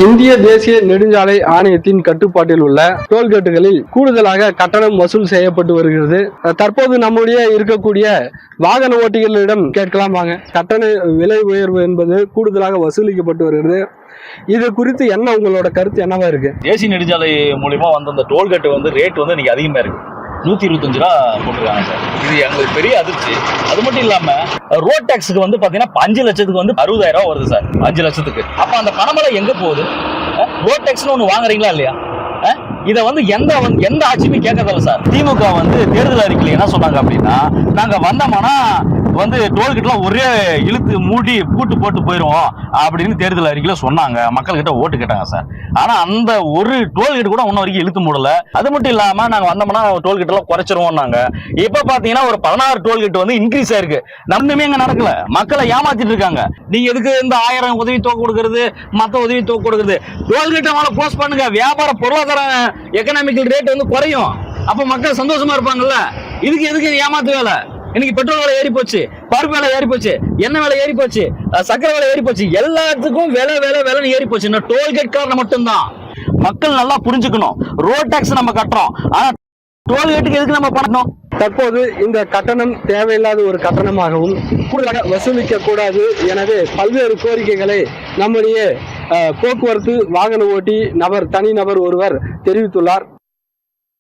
இந்திய தேசிய நெடுஞ்சாலை ஆணையத்தின் கட்டுப்பாட்டில் உள்ள டோல்கேட்டுகளில் கூடுதலாக கட்டணம் வசூல் செய்யப்பட்டு வருகிறது. தற்போது நம்முடைய இருக்கக்கூடிய வாகன ஓட்டிகளிடம் கேட்கலாம் வாங்க. கட்டண விலை உயர்வு என்பது கூடுதலாக வசூலிக்கப்பட்டு வருகிறது. இது குறித்து என்ன உங்களோட கருத்து என்னவா இருக்கு? தேசிய நெடுஞ்சாலை மூலியமா வந்து அந்த டோல்கேட் வந்து ரேட் வந்து இன்னைக்கு அதிகமா இருக்கு. 125 ரூபா போட்டிருக்காங்க சார். இது எங்களுக்கு பெரிய அதிர்ச்சி. அது மட்டும் இல்லாம ரோட் டாக்ஸுக்கு வந்து பாத்தீங்கன்னா 5 லட்சத்துக்கு வந்து 60,000 ரூபா வருது சார். 5 லட்சத்துக்கு. அப்ப அந்த பணமெல்லாம் எங்க போகுது? ரோட் டாக்ஸ்னு ஒண்ணு வாங்குறீங்களா இல்லையா? இதை வந்து எந்த ஆட்சியுமே கேட்கறதில்ல சார். திமுக வந்து தேர்தல் அறிக்கையில் என்ன சொன்னாங்க அப்படின்னா, நாங்க வந்தோம்னா வந்து டோல்கேட்லாம் ஒரே இழுத்து மூடி பூட்டு போட்டு போயிடுவோம் அப்படின்னு தேர்தல் அறிக்கையில சொன்னாங்க. மக்கள்கிட்ட ஓட்டு கேட்டாங்க சார். ஆனா அந்த ஒரு டோல்கேட் கூட இன்ன வரைக்கும் இழுத்து மூடல. அது மட்டும் இல்லாம நாங்க வந்தோம்னா டோல்கேட் எல்லாம் குறைச்சிருவோம்னாங்க. இப்ப பாத்தீங்கன்னா ஒரு 16 டோல்கேட் வந்து இன்க்ரீஸ் ஆயிருக்கு. நம்மளுமே இங்க நடக்கல. மக்களை ஏமாத்திட்டு இருக்காங்க. நீங்க எதுக்கு இந்த 1000 உதவி தொகை கொடுக்கறது, மத்த உதவி தொகை கொடுக்கறது? டோல்கேட் மேல க்ளோஸ் பண்ணுங்க. வியாபார பொருளாதார எக்கனாமிக்கல் ரேட் வந்து குறையும். அப்ப மக்கள் சந்தோஷமா இருப்பாங்கல்ல. எதுக்கு ஏமாத்து வேலை? இன்னைக்கு பெட்ரோல் விலை ஏறி போச்சு, பருப்பு விலை ஏறி போச்சு, எண்ணெய் விலை ஏறி போச்சு, சக்கரை விலை ஏறி போச்சு. எல்லாத்துக்கும் விலை ஏறி போச்சு. இந்த டோல்கேட் காரணம் மட்டும்தான். மக்கள் நல்லா புரிஞ்சுக்கணும். ரோட் டாக்ஸ் நம்ம கட்டுறோம், ஆனா டோல்கேட்டுக்கு எதுக்கு நம்ம பண்ணணும்? தற்போது இந்த கட்டணம் தேவையில்லாத ஒரு கட்டணமாகவும் கூடுதலாக வசூலிக்க கூடாது. எனவே பல்வேறு கோரிக்கைகளை நம்முடைய போக்குவரத்து வாகன ஓட்டி தனிநபர் ஒருவர் தெரிவித்துள்ளார்.